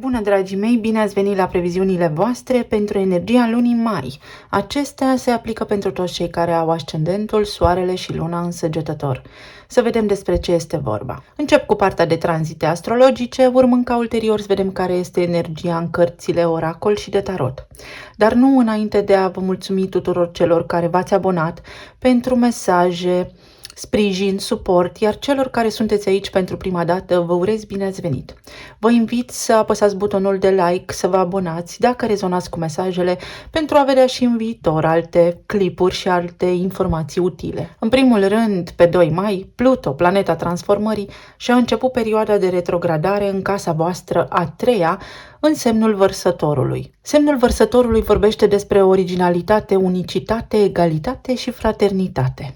Bună, dragii mei! Bine ați venit la previziunile voastre pentru energia lunii mai. Acestea se aplică pentru toți cei care au ascendentul, soarele și luna în Săgetător. Să vedem despre ce este vorba. Încep cu partea de tranzite astrologice, urmând ca ulterior să vedem care este energia în cărțile oracol și de tarot. Dar nu înainte de a vă mulțumi tuturor celor care v-ați abonat pentru mesaje, sprijin, suport, iar celor care sunteți aici pentru prima dată, vă urez bine ați venit. Vă invit să apăsați butonul de like, să vă abonați dacă rezonați cu mesajele, pentru a vedea și în viitor alte clipuri și alte informații utile. În primul rând, pe 2 mai, Pluto, planeta transformării, și-a început perioada de retrogradare în casa voastră a treia, în semnul Vărsătorului. Semnul Vărsătorului vorbește despre originalitate, unicitate, egalitate și fraternitate.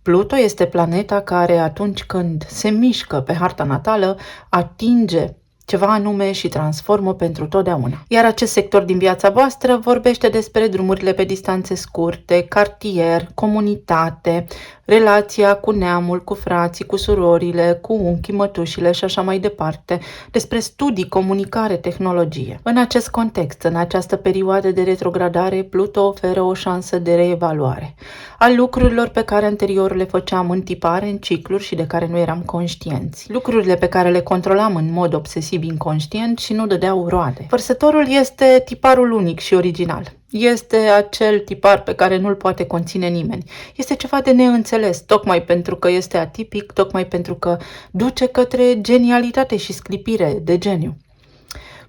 Pluto este planeta care, atunci când se mișcă pe harta natală, atinge ceva anume și transformă pentru totdeauna. Iar acest sector din viața voastră vorbește despre drumurile pe distanțe scurte, cartier, comunitate, relația cu neamul, cu frații, cu surorile, cu unchii, mătușile și așa mai departe, despre studii, comunicare, tehnologie. În acest context, în această perioadă de retrogradare, Pluto oferă o șansă de reevaluare a lucrurilor pe care anterior le făceam în tipare, în cicluri și de care nu eram conștienți. Lucrurile pe care le controlam în mod obsesiv inconștient și nu dădeau roade. Vărsătorul este tiparul unic și original. Este acel tipar pe care nu-l poate conține nimeni. Este ceva de neînțeles, tocmai pentru că este atipic, tocmai pentru că duce către genialitate și sclipire de geniu.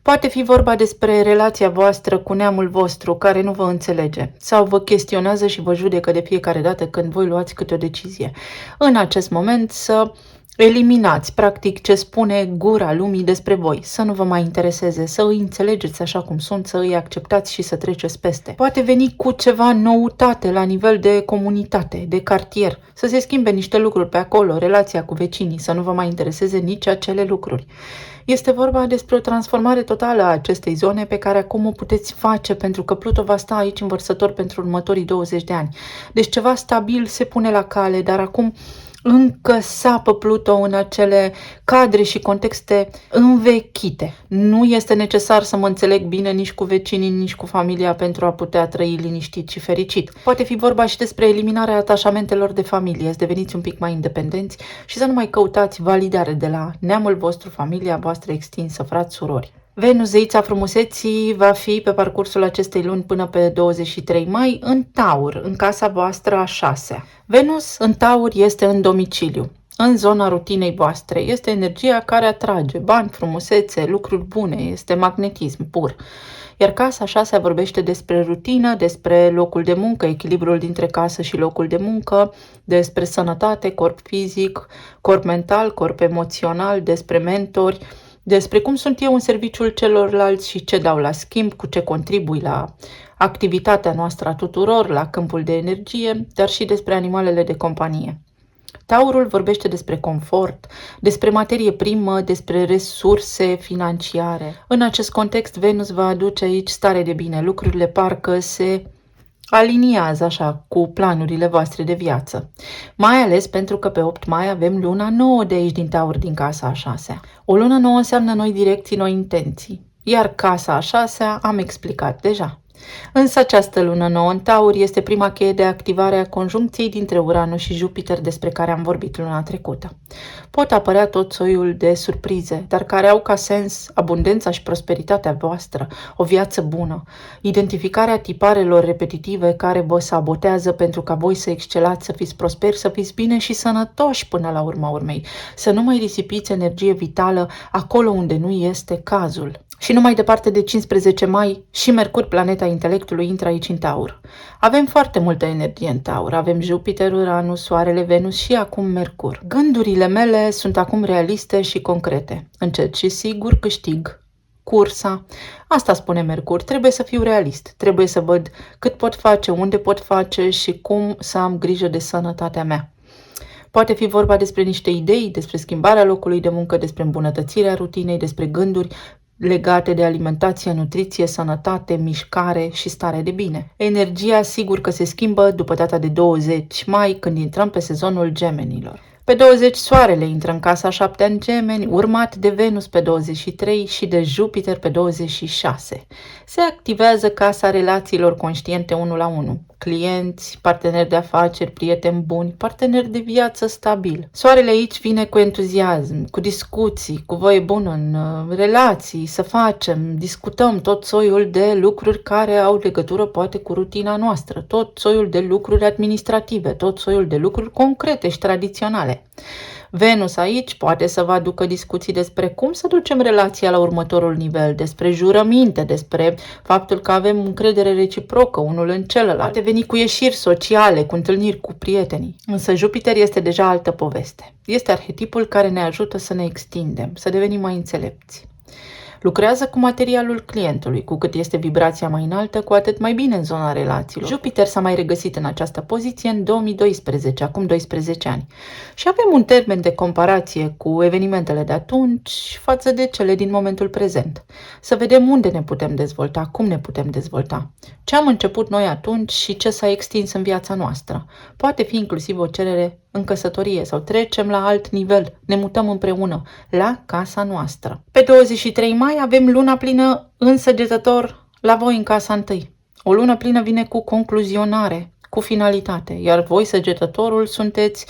Poate fi vorba despre relația voastră cu neamul vostru care nu vă înțelege sau vă chestionează și vă judecă de fiecare dată când voi luați câte o decizie. În acest moment să eliminați, practic, ce spune gura lumii despre voi, să nu vă mai intereseze, să îi înțelegeți așa cum sunt, să îi acceptați și să treceți peste. Poate veni cu ceva noutate la nivel de comunitate, de cartier, să se schimbe niște lucruri pe acolo, relația cu vecinii, să nu vă mai intereseze nici acele lucruri. Este vorba despre o transformare totală a acestei zone pe care acum o puteți face pentru că Pluto va sta aici în Vărsător pentru următorii 20 de ani. Deci ceva stabil se pune la cale, dar acum încă sapă Pluto în acele cadre și contexte învechite. Nu este necesar să mă înțeleg bine nici cu vecinii, nici cu familia pentru a putea trăi liniștit și fericit. Poate fi vorba și despre eliminarea atașamentelor de familie, să deveniți un pic mai independenți și să nu mai căutați validare de la neamul vostru, familia voastră extinsă, frați, surori. Venus, zeița frumuseții, va fi pe parcursul acestei luni până pe 23 mai în Taur, în casa voastră a 6-a. Venus în Taur este în domiciliu, în zona rutinei voastre. Este energia care atrage bani, frumusețe, lucruri bune, este magnetism pur. Iar casa 6-a vorbește despre rutină, despre locul de muncă, echilibrul dintre casă și locul de muncă, despre sănătate, corp fizic, corp mental, corp emoțional, despre mentori, despre cum sunt eu în serviciul celorlalți și ce dau la schimb, cu ce contribui la activitatea noastră a tuturor, la câmpul de energie, dar și despre animalele de companie. Taurul vorbește despre confort, despre materie primă, despre resurse financiare. În acest context, Venus va aduce aici stare de bine. Lucrurile parcă se aliniază așa cu planurile voastre de viață. Mai ales pentru că pe 8 mai avem luna nouă de aici din Taur, din casa a 6-a. O lună nouă înseamnă noi direcții, noi intenții. Iar casa a 6-a am explicat deja. Însă această lună nouă în Taur este prima cheie de activare a conjuncției dintre Uranus și Jupiter despre care am vorbit luna trecută. Pot apărea tot soiul de surprize, dar care au ca sens abundența și prosperitatea voastră, o viață bună, identificarea tiparelor repetitive care vă sabotează pentru ca voi să excelați, să fiți prosperi, să fiți bine și sănătoși până la urma urmei, să nu mai risipiți energie vitală acolo unde nu este cazul. Și numai departe de 15 mai și Mercur, planeta intelectului, intră aici în Taur. Avem foarte multă energie în Taur. Avem Jupiter, Uranus, Soarele, Venus și acum Mercur. Gândurile mele sunt acum realiste și concrete. Încet și sigur câștig cursa. Asta spune Mercur. Trebuie să fiu realist. Trebuie să văd cât pot face, unde pot face și cum să am grijă de sănătatea mea. Poate fi vorba despre niște idei, despre schimbarea locului de muncă, despre îmbunătățirea rutinei, despre gânduri legate de alimentație, nutriție, sănătate, mișcare și stare de bine. Energia sigur că se schimbă după data de 20 mai, când intrăm pe sezonul Gemenilor. Pe 20 Soarele intră în casa 7 în Gemeni, urmat de Venus pe 23 și de Jupiter pe 26. Se activează casa relațiilor conștiente 1 la 1. Clienți, parteneri de afaceri, prieteni buni, parteneri de viață stabil. Soarele aici vine cu entuziasm, cu discuții, cu voie bună în relații, să facem, discutăm tot soiul de lucruri care au legătură poate cu rutina noastră, tot soiul de lucruri administrative, tot soiul de lucruri concrete și tradiționale. Venus aici poate să vă aducă discuții despre cum să ducem relația la următorul nivel, despre jurăminte, despre faptul că avem încredere reciprocă unul în celălalt. Poate veni cu ieșiri sociale, cu întâlniri cu prietenii. Însă Jupiter este deja altă poveste. Este arhetipul care ne ajută să ne extindem, să devenim mai înțelepți. Lucrează cu materialul clientului. Cu cât este vibrația mai înaltă, cu atât mai bine în zona relațiilor. Jupiter s-a mai regăsit în această poziție în 2012, acum 12 ani. Și avem un termen de comparație cu evenimentele de atunci față de cele din momentul prezent. Să vedem unde ne putem dezvolta, cum ne putem dezvolta. Ce am început noi atunci și ce s-a extins în viața noastră. Poate fi inclusiv o cerere în căsătorie sau trecem la alt nivel, ne mutăm împreună la casa noastră. Pe 23 mai avem luna plină în Săgetător la voi în casa întâi. O lună plină vine cu concluzionare, cu finalitate, iar voi, Săgetătorul, sunteți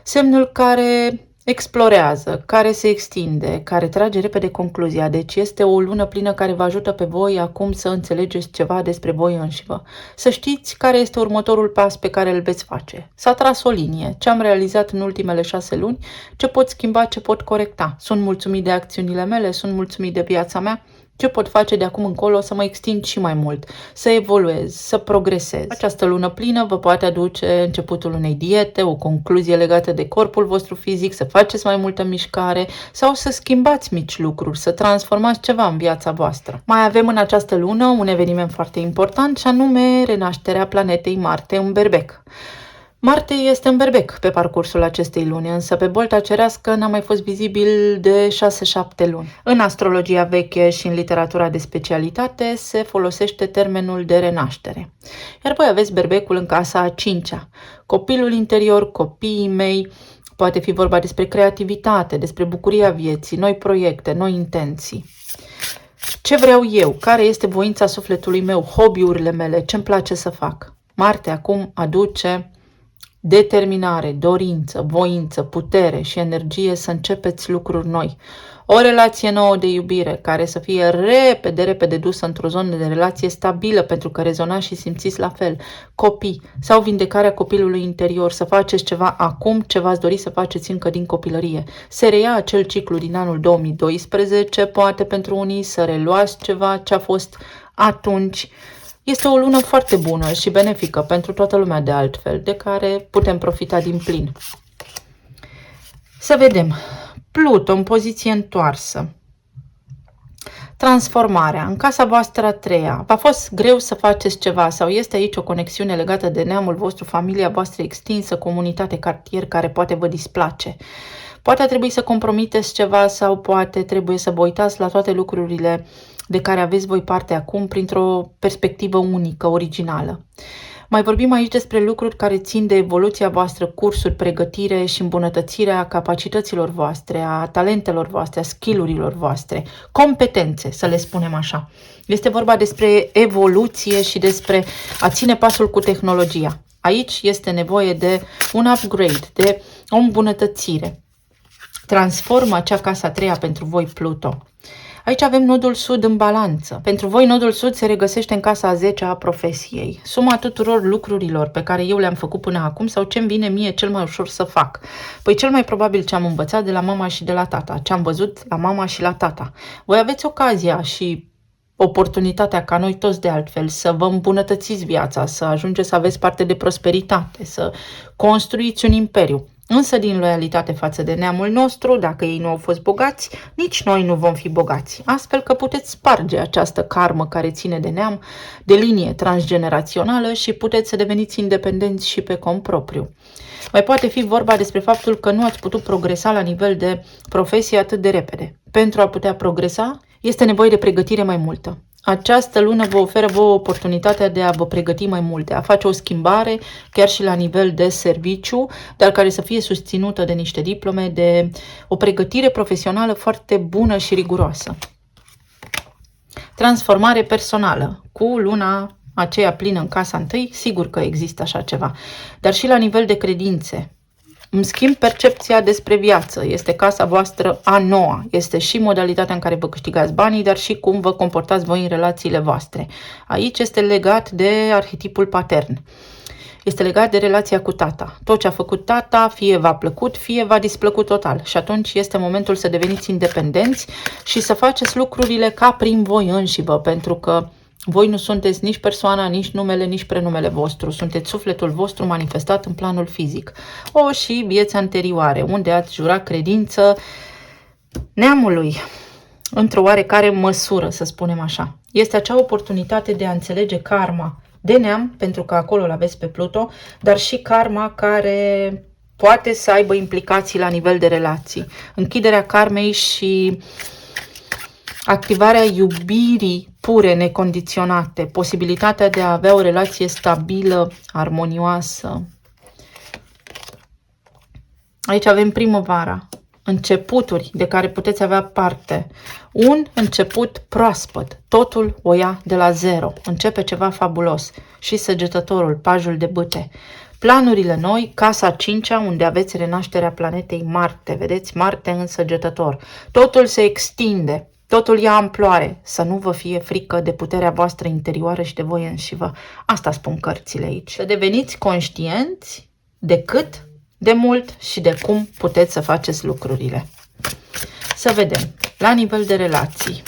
semnul care explorează, care se extinde, care trage repede concluzia. Deci este o lună plină care vă ajută pe voi acum să înțelegeți ceva despre voi înșivă. Să știți care este următorul pas pe care îl veți face. S-a tras o linie. Ce am realizat în ultimele 6 luni, ce pot schimba, ce pot corecta. Sunt mulțumit de acțiunile mele, sunt mulțumit de viața mea. Ce pot face de acum încolo să mă extind și mai mult, să evoluez, să progresez. Această lună plină vă poate aduce începutul unei diete, o concluzie legată de corpul vostru fizic, să faceți mai multă mișcare sau să schimbați mici lucruri, să transformați ceva în viața voastră. Mai avem în această lună un eveniment foarte important și anume renașterea planetei Marte în Berbec. Marte este în Berbec pe parcursul acestei luni, însă pe bolta cerească n-a mai fost vizibil de 6-7 luni. În astrologia veche și în literatura de specialitate se folosește termenul de renaștere. Iar voi aveți Berbecul în casa a 5-a. Copilul interior, copiii mei, poate fi vorba despre creativitate, despre bucuria vieții, noi proiecte, noi intenții. Ce vreau eu? Care este voința sufletului meu? Hobby-urile mele? Ce-mi place să fac? Marte acum aduce determinare, dorință, voință, putere și energie să începeți lucruri noi. O relație nouă de iubire care să fie repede dusă într-o zonă de relație stabilă pentru că rezonați și simțiți la fel. Copii sau vindecarea copilului interior, să faceți ceva acum ce v-ați dori să faceți încă din copilărie. Se reia acel ciclu din anul 2012, poate pentru unii să reluați ceva ce a fost atunci. Este o lună foarte bună și benefică pentru toată lumea de altfel, de care putem profita din plin. Să vedem. Pluto în poziție întoarsă. Transformarea. În casa voastră a 3-a. V-a fost greu să faceți ceva sau este aici o conexiune legată de neamul vostru, familia voastră extinsă, comunitate, cartier care poate vă displace. Poate a trebui să compromiteți ceva sau poate trebuie să vă uitați la toate lucrurile de care aveți voi parte acum printr-o perspectivă unică, originală. Mai vorbim aici despre lucruri care țin de evoluția voastră, cursuri, pregătire și îmbunătățirea capacităților voastre, a talentelor voastre, a skill-urilor voastre, competențe, să le spunem așa. Este vorba despre evoluție și despre a ține pasul cu tehnologia. Aici este nevoie de un upgrade, de o îmbunătățire. Transformă acea casa a 3-a pentru voi, Pluto. Aici avem nodul sud în balanță. Pentru voi nodul sud se regăsește în casa a 10-a a profesiei. Suma tuturor lucrurilor pe care eu le-am făcut până acum sau ce-mi vine mie cel mai ușor să fac. Păi cel mai probabil ce am învățat de la mama și de la tata, ce am văzut la mama și la tata. Voi aveți ocazia și oportunitatea ca noi toți de altfel să vă îmbunătățiți viața, să ajungeți să aveți parte de prosperitate, să construiți un imperiu. Însă din loialitate față de neamul nostru, dacă ei nu au fost bogați, nici noi nu vom fi bogați. Astfel că puteți sparge această karmă care ține de neam, de linie transgenerațională și puteți să deveniți independenți și pe cont propriu. Mai poate fi vorba despre faptul că nu ați putut progresa la nivel de profesie atât de repede. Pentru a putea progresa, este nevoie de pregătire mai multă. Această lună vă oferă vouă oportunitatea de a vă pregăti mai mult, de a face o schimbare chiar și la nivel de serviciu, dar care să fie susținută de niște diplome, de o pregătire profesională foarte bună și riguroasă. Transformare personală. Cu luna aceea plină în casa întâi, sigur că există așa ceva, dar și la nivel de credințe. Îmi schimb percepția despre viață, este casa voastră a noua, este și modalitatea în care vă câștigați banii, dar și cum vă comportați voi în relațiile voastre. Aici este legat de arhetipul patern. Este legat de relația cu tata. Tot ce a făcut tata, fie v-a plăcut, fie v-a displăcut total. Și atunci este momentul să deveniți independenți și să faceți lucrurile ca prin voi înșivă, pentru că voi nu sunteți nici persoana, nici numele, nici prenumele vostru. Sunteți sufletul vostru manifestat în planul fizic. O, și vieți anterioare, unde ați jurat credință neamului, într-o oarecare măsură, să spunem așa. Este acea oportunitate de a înțelege karma de neam, pentru că acolo îl aveți pe Pluto, dar și karma care poate să aibă implicații la nivel de relații. Închiderea karmei și activarea iubirii pure, necondiționate, posibilitatea de a avea o relație stabilă, armonioasă. Aici avem primăvara, începuturi de care puteți avea parte. Un început proaspăt, totul o ia de la zero, începe ceva fabulos. Și Săgetătorul, pajul de bâte. Planurile noi, casa 5-a, unde aveți renașterea planetei Marte, vedeți, Marte în Săgetător. Totul se extinde. Totul ia amploare, să nu vă fie frică de puterea voastră interioară și de voi înșivă. Asta spun cărțile aici. Să deveniți conștienți de cât, de mult și de cum puteți să faceți lucrurile. Să vedem, la nivel de relații.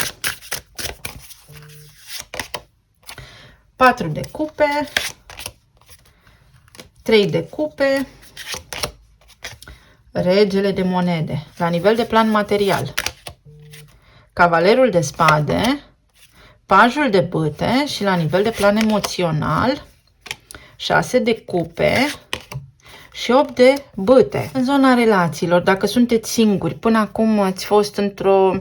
4 de cupe, 3 de cupe, regele de monede, la nivel de plan material. Cavalerul de spade, pajul de bâte și la nivel de plan emoțional, 6 de cupe și 8 de bâte. În zona relațiilor, dacă sunteți singuri, până acum ați fost într-o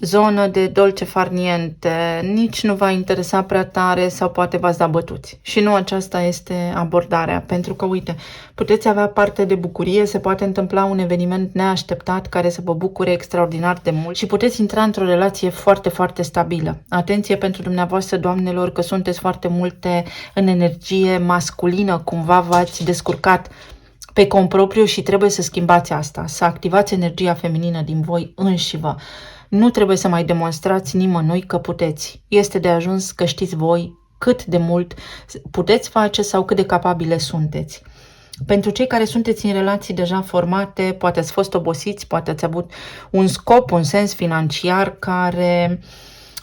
zonă de dolce far niente, nici nu va interesa prea tare sau poate v-ați da bătuți. Și nu aceasta este abordarea, pentru că, uite, puteți avea parte de bucurie, se poate întâmpla un eveniment neașteptat care să vă bucure extraordinar de mult și puteți intra într-o relație foarte, foarte stabilă. Atenție pentru dumneavoastră, doamnelor, că sunteți foarte multe în energie masculină, cumva v-ați descurcat pe conpropriu și trebuie să schimbați asta, să activați energia feminină din voi înșivă. Nu trebuie să mai demonstrați nimănui că puteți. Este de ajuns că știți voi cât de mult puteți face sau cât de capabile sunteți. Pentru cei care sunteți în relații deja formate, poate ați fost obosiți, poate ați avut un scop, un sens financiar care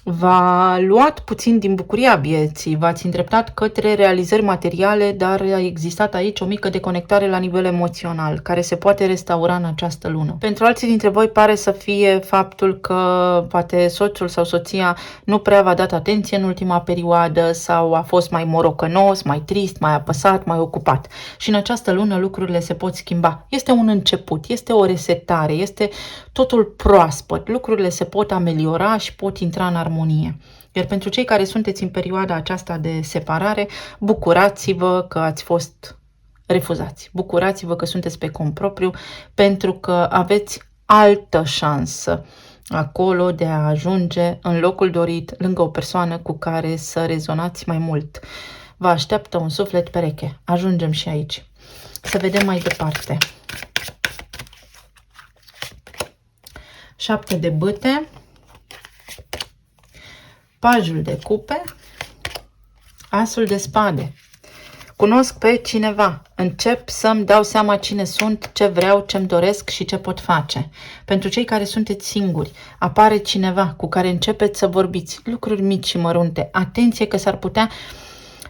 v-a luat puțin din bucuria vieții, v-ați îndreptat către realizări materiale, dar a existat aici o mică deconectare la nivel emoțional, care se poate restaura în această lună. Pentru alții dintre voi pare să fie faptul că poate soțul sau soția nu prea v-a dat atenție în ultima perioadă sau a fost mai morocănos, mai trist, mai apăsat, mai ocupat. Și în această lună lucrurile se pot schimba. Este un început, este o resetare, este totul proaspăt, lucrurile se pot ameliora și pot intra în armonie. Iar pentru cei care sunteți în perioada aceasta de separare, bucurați-vă că ați fost refuzați. Bucurați-vă că sunteți pe cont propriu, pentru că aveți altă șansă acolo de a ajunge în locul dorit, lângă o persoană cu care să rezonați mai mult. Vă așteaptă un suflet pereche. Ajungem și aici. Să vedem mai departe. 7 de bâte, pajul de cupe, asul de spade. Cunosc pe cineva, încep să-mi dau seama cine sunt, ce vreau, ce-mi doresc și ce pot face. Pentru cei care sunteți singuri, apare cineva cu care începeți să vorbiți, lucruri mici și mărunte. Atenție că s-ar putea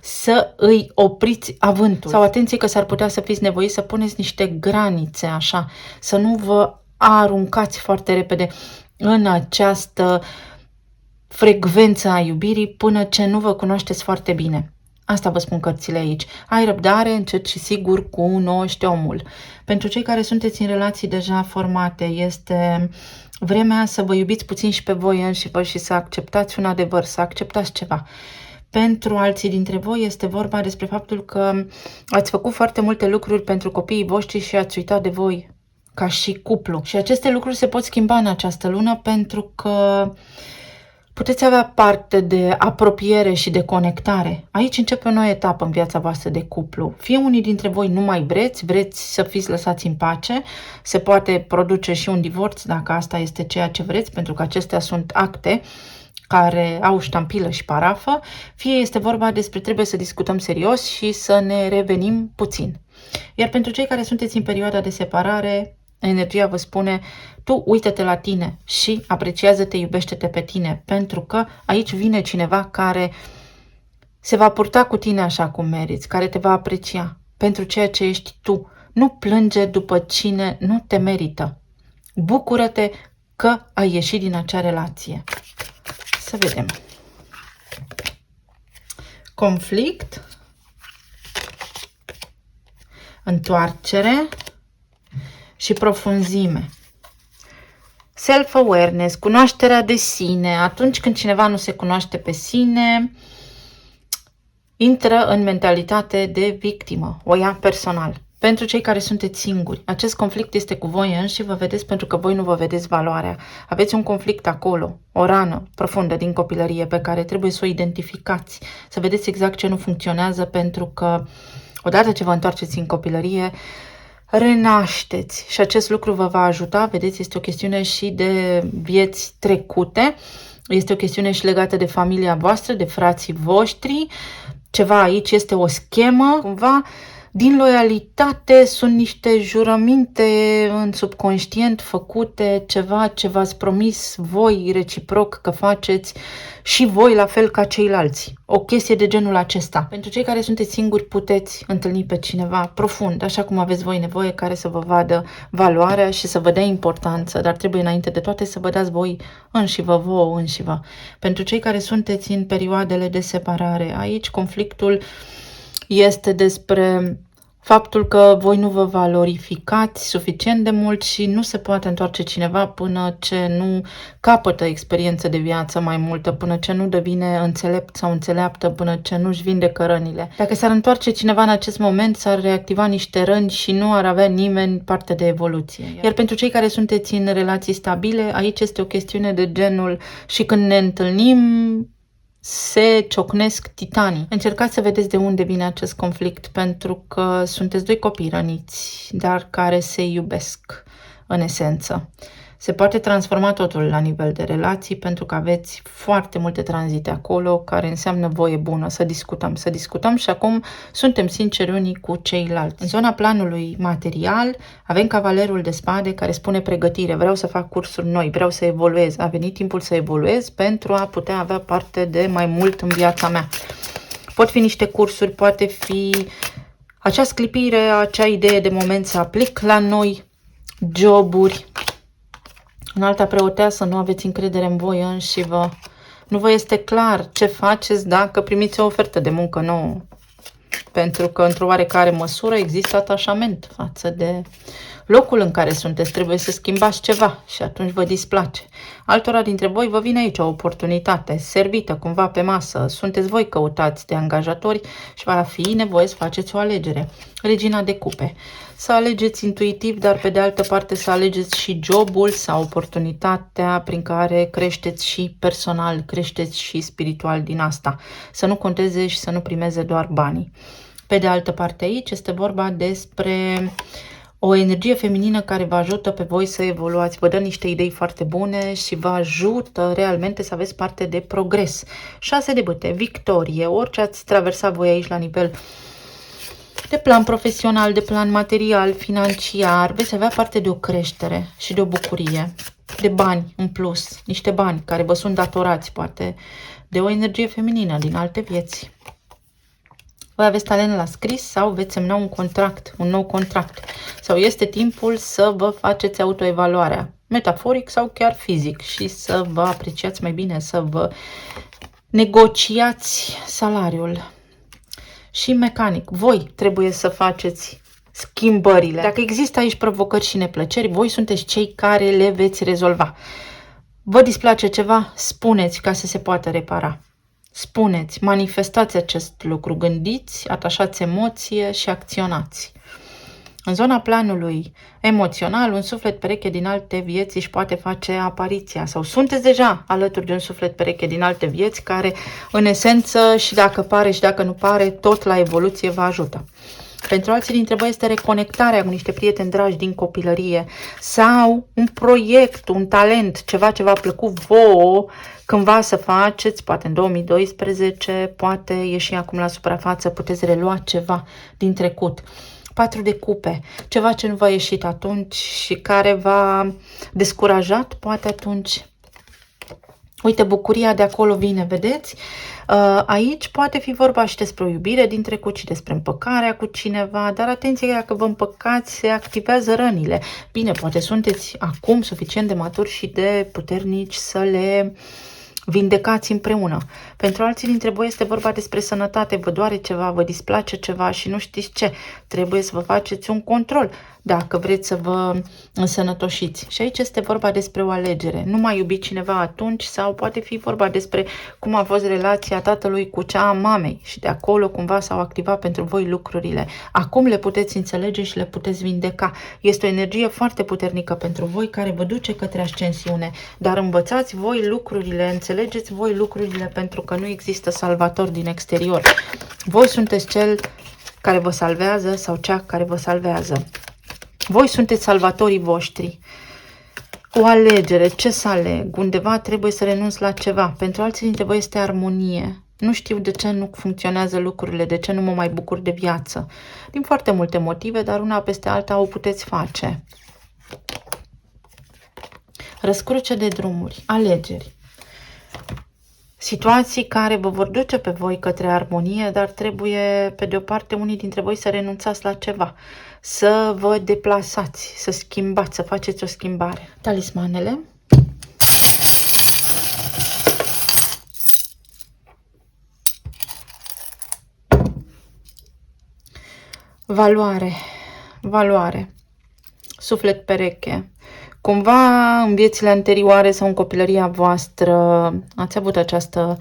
să îi opriți avântul sau atenție că s-ar putea să fiți nevoiți să puneți niște granițe, așa, să nu vă aruncați foarte repede în această frecvență a iubirii până ce nu vă cunoașteți foarte bine. Asta vă spun cărțile aici. Ai răbdare, încet și sigur cunoști omul. Pentru cei care sunteți în relații deja formate, este vremea să vă iubiți puțin și pe voi înșivă și să acceptați un adevăr, să acceptați ceva. Pentru alții dintre voi este vorba despre faptul că ați făcut foarte multe lucruri pentru copiii voștri și ați uitat de voi ca și cuplu. Și aceste lucruri se pot schimba în această lună pentru că puteți avea parte de apropiere și de conectare. Aici începe o nouă etapă în viața voastră de cuplu. Fie unii dintre voi nu mai vreți să fiți lăsați în pace, se poate produce și un divorț dacă asta este ceea ce vreți, pentru că acestea sunt acte care au ștampilă și parafă, fie este vorba despre trebuie să discutăm serios și să ne revenim puțin. Iar pentru cei care sunteți în perioada de separare, energia vă spune, tu uită-te la tine și apreciază-te, iubește-te pe tine, pentru că aici vine cineva care se va purta cu tine așa cum meriți, care te va aprecia pentru ceea ce ești tu. Nu plânge după cine nu te merită. Bucură-te că ai ieșit din acea relație. Să vedem. Conflict, întoarcere și profunzime. Self-awareness, cunoașterea de sine. Atunci când cineva nu se cunoaște pe sine, intră în mentalitate de victimă, o ia personal. Pentru cei care sunteți singuri, acest conflict este cu voi înși, vă vedeți pentru că voi nu vă vedeți valoarea. Aveți un conflict acolo, o rană profundă din copilărie pe care trebuie să o identificați, să vedeți exact ce nu funcționează, pentru că odată ce vă întoarceți în copilărie, renașteți și acest lucru vă va ajuta. Vedeți, este o chestiune și de vieți trecute, este o chestiune și legată de familia voastră, de frații voștri. Ceva aici este o schemă, cumva, din loialitate sunt niște jurăminte în subconștient făcute, ceva ce v-ați promis voi reciproc că faceți și voi la fel ca ceilalți. O chestie de genul acesta. Pentru cei care sunteți singuri puteți întâlni pe cineva profund, așa cum aveți voi nevoie, care să vă vadă valoarea și să vă dea importanță, dar trebuie înainte de toate să vă dați voi vouă înșivă. Pentru cei care sunteți în perioadele de separare, aici conflictul este despre faptul că voi nu vă valorificați suficient de mult și nu se poate întoarce cineva până ce nu capătă experiență de viață mai multă, până ce nu devine înțelept sau înțeleaptă, până ce nu-și vindecă rănile. Dacă s-ar întoarce cineva în acest moment, s-ar reactiva niște răni și nu ar avea nimeni parte de evoluție. Iar pentru cei care sunteți în relații stabile, aici este o chestiune de genul și când ne întâlnim, se ciocnesc titanii. Încercați să vedeți de unde vine acest conflict, pentru că sunteți doi copii răniți, dar care se iubesc în esență. Se poate transforma totul la nivel de relații, pentru că aveți foarte multe tranzite acolo, care înseamnă voie bună să discutăm și acum suntem sinceri unii cu ceilalți. În zona planului material avem Cavalerul de Spade care spune pregătire, vreau să fac cursuri noi, vreau să evoluez, a venit timpul să evoluez pentru a putea avea parte de mai mult în viața mea. Pot fi niște cursuri, poate fi acea sclipire, acea idee de moment să aplic la noi, joburi. În alta preoteasă, nu aveți încredere în voi înșivă. Nu vă este clar ce faceți dacă primiți o ofertă de muncă nouă. Pentru că, într-o oarecare măsură, există atașament față de locul în care sunteți. Trebuie să schimbați ceva și atunci vă displace. Altora dintre voi vă vine aici o oportunitate servită cumva pe masă. Sunteți voi căutați de angajatori și va fi nevoie să faceți o alegere. Regina de cupe. Să alegeți intuitiv, dar pe de altă parte să alegeți și jobul sau oportunitatea prin care creșteți și personal, creșteți și spiritual din asta. Să nu conteze și să nu primeze doar banii. Pe de altă parte aici este vorba despre o energie feminină care vă ajută pe voi să evoluați, vă dă niște idei foarte bune și vă ajută realmente să aveți parte de progres. 6 de bâte, victorie, orice ați traversat voi aici la nivel de plan profesional, de plan material, financiar, veți avea parte de o creștere și de o bucurie, de bani în plus, niște bani care vă sunt datorați, poate de o energie feminină din alte vieți. Voi aveți talent la scris sau veți semna un contract, un nou contract. Sau este timpul să vă faceți autoevaluarea, metaforic sau chiar fizic, și să vă apreciați mai bine, să vă negociați salariul. și mecanic. Voi trebuie să faceți schimbările. Dacă există aici provocări și neplăceri, voi sunteți cei care le veți rezolva. Vă displace ceva? Spuneți ca să se poată repara. Spuneți, manifestați acest lucru, gândiți, atașați emoție și acționați. În zona planului emoțional, un suflet pereche din alte vieți își poate face apariția sau sunteți deja alături de un suflet pereche din alte vieți care, în esență, și dacă pare și dacă nu pare, tot la evoluție vă ajută. Pentru alții dintre voi este reconectarea cu niște prieteni dragi din copilărie sau un proiect, un talent, ceva ce v-a plăcut vouă cândva să faceți, poate în 2012, poate ieși acum la suprafață, puteți relua ceva din trecut. 4 de cupe, ceva ce nu v-a ieșit atunci și care v-a descurajat, poate atunci. Uite, bucuria de acolo vine, vedeți? Aici poate fi vorba și despre o iubire din trecut și despre împăcarea cu cineva, dar atenție, dacă vă împăcați, se activează rănile. Bine, poate sunteți acum suficient de maturi și de puternici să le vindecați împreună. Pentru alții dintre voi este vorba despre sănătate, vă doare ceva, vă displace ceva și nu știți ce. Trebuie să vă faceți un control dacă vreți să vă însănătoșiți. Și aici este vorba despre o alegere. Nu mai iubi cineva atunci sau poate fi vorba despre cum a fost relația tatălui cu cea a mamei și de acolo cumva s-au activat pentru voi lucrurile. Acum le puteți înțelege și le puteți vindeca. Este o energie foarte puternică pentru voi care vă duce către ascensiune, dar învățați voi lucrurile, înțelegeți voi lucrurile pentru că nu există salvator din exterior. Voi sunteți cel care vă salvează sau cea care vă salvează. Voi sunteți salvatorii voștri. O alegere, ce să aleg? Undeva trebuie să renunț la ceva. Pentru alții dintre voi este armonie. Nu știu de ce nu funcționează lucrurile, de ce nu mă mai bucur de viață. Din foarte multe motive, dar una peste alta o puteți face. Răscruce de drumuri, alegeri. Situații care vă vor duce pe voi către armonie, dar trebuie, pe de o parte, unii dintre voi să renunțați la ceva, să vă deplasați, să schimbați, să faceți o schimbare. Talismanele. Valoare, valoare, suflet pereche. Cumva în viețile anterioare sau în copilăria voastră ați avut această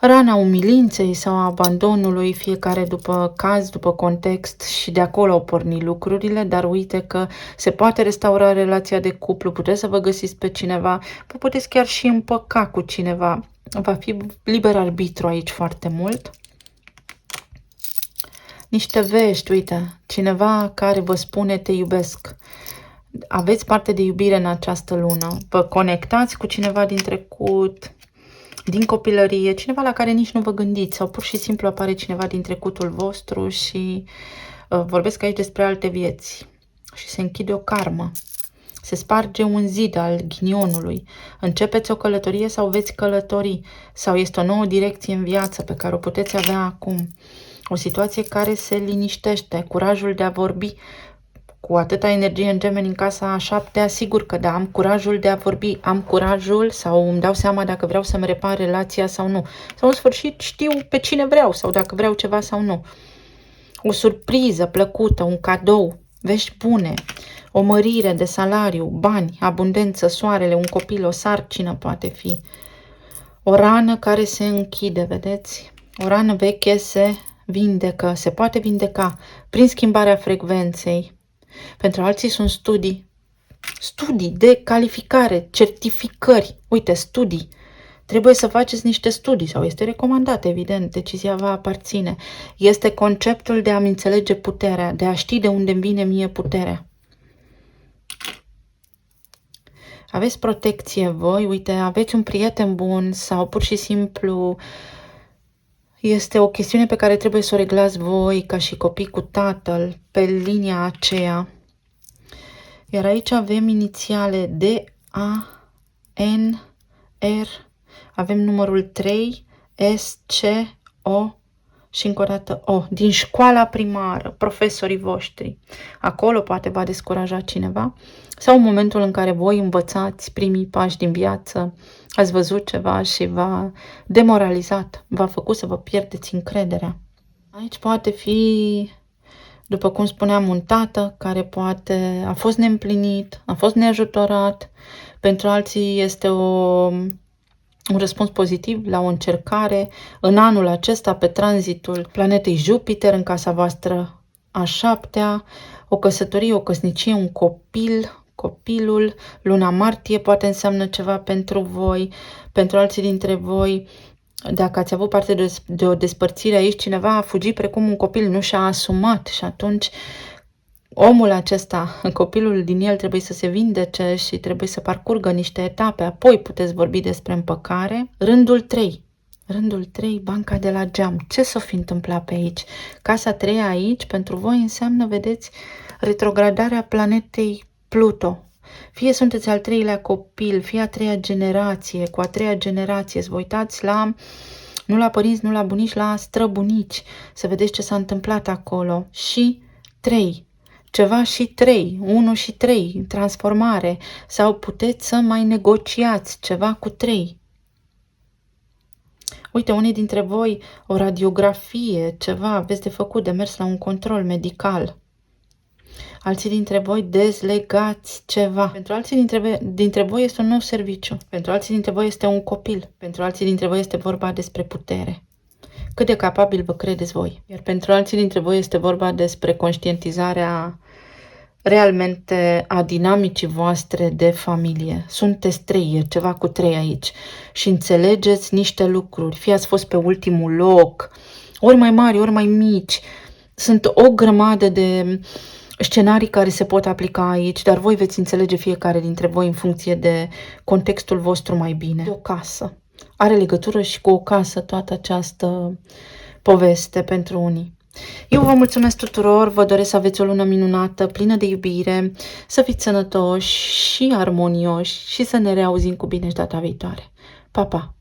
rană a umilinței sau a abandonului, fiecare după caz, după context și de acolo au pornit lucrurile, dar uite că se poate restaura relația de cuplu, puteți să vă găsiți pe cineva, vă puteți chiar și împăca cu cineva, va fi liber arbitru aici foarte mult. Niște vești, uite, cineva care vă spune te iubesc. Aveți parte de iubire în această lună. Vă conectați cu cineva din trecut, din copilărie, cineva la care nici nu vă gândiți sau pur și simplu apare cineva din trecutul vostru și vorbesc aici despre alte vieți. Și se închide o karmă. Se sparge un zid al ghinionului. Începeți o călătorie sau veți călători sau este o nouă direcție în viață pe care o puteți avea acum. O situație care se liniștește, curajul de a vorbi. Cu atâta energie în Gemeni în casa a 7-a, sigur că da, am curajul de a vorbi, am curajul sau îmi dau seama dacă vreau să-mi repar relația sau nu. Sau în sfârșit știu pe cine vreau sau dacă vreau ceva sau nu. O surpriză plăcută, un cadou, vești bune, o mărire de salariu, bani, abundență, soarele, un copil, o sarcină poate fi. O rană care se închide, vedeți? O rană veche se vindecă, se poate vindeca prin schimbarea frecvenței. Pentru alții sunt studii de calificare, certificări. Uite, studii. Trebuie să faceți niște studii sau este recomandat, evident, decizia va aparține. Este conceptul de a-mi înțelege puterea, de a ști de unde vine mie puterea. Aveți protecție voi, uite, aveți un prieten bun sau pur și simplu este o chestiune pe care trebuie să o reglați voi ca și copii cu tatăl pe linia aceea. Iar aici avem inițiale D, A, N, R, avem numărul 3, S, C, O și încă o dată O. Din școala primară, profesorii voștri. Acolo poate va descuraja cineva. Sau în momentul în care voi învățați primii pași din viață, ați văzut ceva și v-a demoralizat, v-a făcut să vă pierdeți încrederea. Aici poate fi, după cum spuneam, un tată care poate a fost neîmplinit, a fost neajutorat. Pentru alții este un răspuns pozitiv la o încercare. În anul acesta, pe tranzitul planetei Jupiter în casa voastră a 7-a, o căsătorie, o căsnicie, un copil, copilul, luna martie poate înseamnă ceva pentru voi, pentru alții dintre voi. Dacă ați avut parte de o despărțire aici, cineva a fugit precum un copil, nu și-a asumat și atunci omul acesta, copilul din el trebuie să se vindece și trebuie să parcurgă niște etape, apoi puteți vorbi despre împăcare. Rândul 3. Rândul 3, banca de la geam. Ce s-o fi întâmplat pe aici? Casa 3 aici, pentru voi, înseamnă, vedeți, retrogradarea planetei Pluto. Fie sunteți al 3-lea copil, fie a 3-a generație, cu a 3-a generație, să vă uitați nu la părinți, nu la bunici, la străbunici, să vedeți ce s-a întâmplat acolo. Și 3. Ceva și 3, 1 și 3, transformare, sau puteți să mai negociați ceva cu 3. Uite, unii dintre voi, o radiografie, ceva, aveți de făcut, de mers la un control medical. Alții dintre voi dezlegați ceva. Pentru alții dintre voi este un nou serviciu. Pentru alții dintre voi este un copil. Pentru alții dintre voi este vorba despre putere. Cât de capabil vă credeți voi. Iar pentru alții dintre voi este vorba despre conștientizarea realmente a dinamicii voastre de familie. Sunteți 3, e ceva cu 3 aici. Și înțelegeți niște lucruri. Fie ați fost pe ultimul loc, ori mai mari, ori mai mici. Sunt o grămadă de scenarii care se pot aplica aici, dar voi veți înțelege fiecare dintre voi în funcție de contextul vostru mai bine. O casă. Are legătură și cu o casă toată această poveste pentru unii. Eu vă mulțumesc tuturor, vă doresc să aveți o lună minunată, plină de iubire, să fiți sănătoși și armonioși și să ne reauzim cu bine și data viitoare. Pa, pa!